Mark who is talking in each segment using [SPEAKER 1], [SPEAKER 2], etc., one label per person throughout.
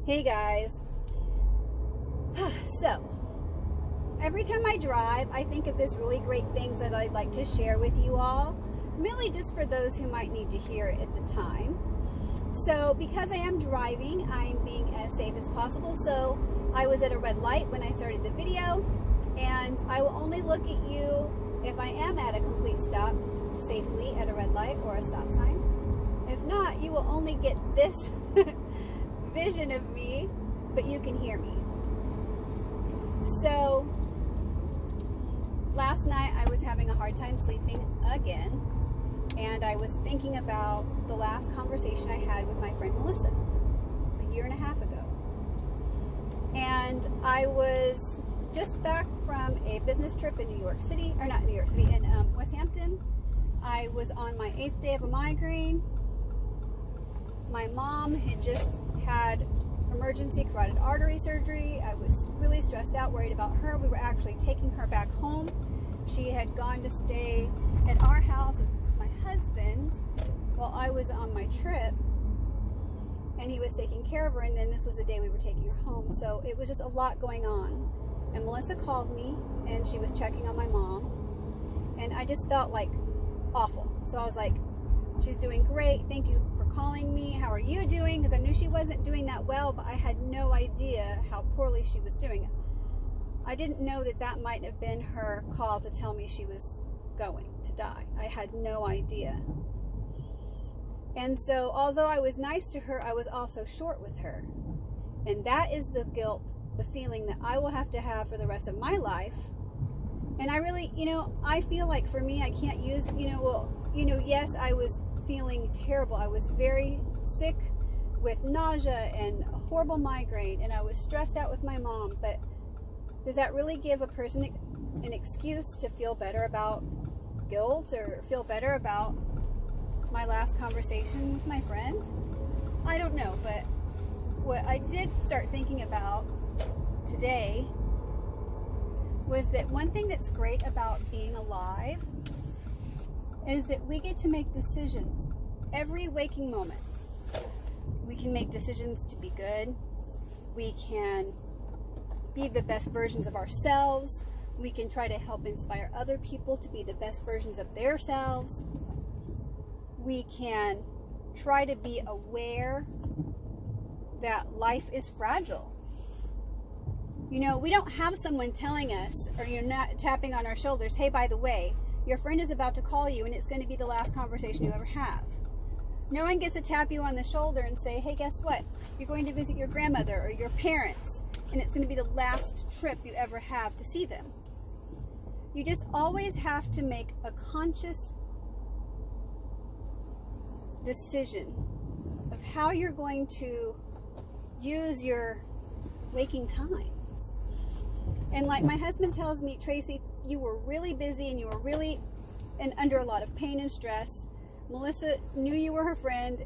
[SPEAKER 1] Hey guys. So, every time I drive, I think of this really great things that I'd like to share with you all, really just for those who might need to hear it at the time. So, because I am driving, I'm being as safe as possible. So, I was at a red light when I started the video, and I will only look at you if I am at a complete stop safely at a red light or a stop sign. If not, you will only get this vision of me, but you can hear me. So last night I was having a hard time sleeping again, and I was thinking about the last conversation I had with my friend Melissa. It was a year and a half ago. And I was just back from a business trip in New York City, or not New York City, in West Hampton. I was on my 8th day of a migraine. My mom had just had emergency carotid artery surgery. I was really stressed out, worried about her. We were actually taking her back home. She had gone to stay at our house with my husband while I was on my trip, and he was taking care of her, and then this was the day we were taking her home. So it was just a lot going on. And Melissa called me, and she was checking on my mom, and I just felt like awful. So I was like, she's doing great, thank you for calling me, how are you doing? Because I knew she wasn't doing that well, but I had no idea how poorly she was doing. I didn't know that that might have been her call to tell me she was going to die. I had no idea. And so although I was nice to her, I was also short with her. And that is the guilt, the feeling that I will have to have for the rest of my life. And I really, I feel like for me, I can't use, yes, I was feeling terrible. I was very sick with nausea and a horrible migraine, and I was stressed out with my mom. But does that really give a person an excuse to feel better about guilt or feel better about my last conversation with my friend? I don't know, but what I did start thinking about today was that one thing that's great about being alive is that we get to make decisions every waking moment. We can make decisions to be good. We can be the best versions of ourselves. We can try to help inspire other people to be the best versions of themselves. We can try to be aware that life is fragile. We don't have someone telling us, or not tapping on our shoulders, hey, by the way, your friend is about to call you and it's going to be the last conversation you ever have. No one gets to tap you on the shoulder and say, hey, guess what? You're going to visit your grandmother or your parents, and it's going to be the last trip you ever have to see them. You just always have to make a conscious decision of how you're going to use your waking time. And like my husband tells me, Tracy, you were really busy and you were really under a lot of pain and stress. Melissa knew you were her friend,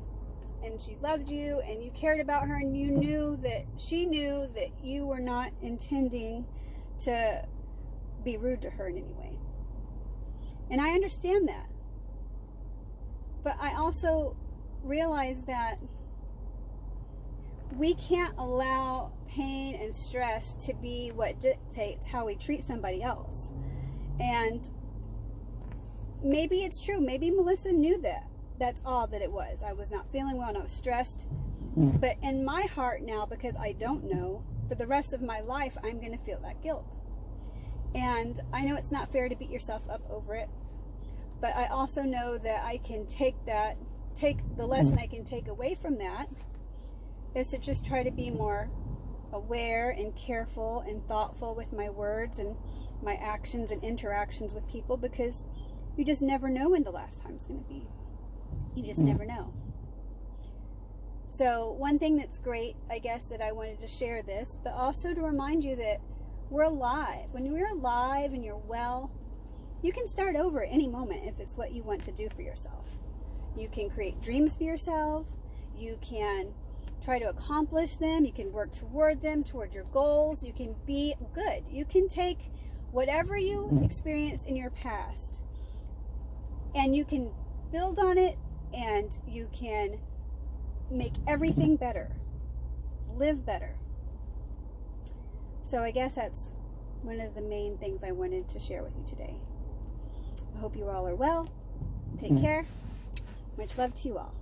[SPEAKER 1] and she loved you, and you cared about her, and you knew that she knew that you were not intending to be rude to her in any way. And I understand that. But I also realize that we can't allow pain and stress to be what dictates how we treat somebody else. And maybe it's true. Maybe Melissa knew that. That's all that it was. I was not feeling well and I was stressed. But in my heart now, because I don't know, for the rest of my life, I'm going to feel that guilt. And I know it's not fair to beat yourself up over it. But I also know that I can take the lesson I can take away from that is to just try to be more aware and careful and thoughtful with my words and my actions and interactions with people, because you just never know when the last time's going to be. You just never know. So one thing that's great, I guess, that I wanted to share this, but also to remind you that we're alive. When you're alive and you're well, you can start over at any moment if it's what you want to do for yourself. You can create dreams for yourself. You can try to accomplish them. You can work toward them, toward your goals. You can be good. You can take whatever you experienced in your past and you can build on it, and you can make everything better. live better. So I guess that's one of the main things I wanted to share with you today. I hope you all are well. Take care. Much love to you all.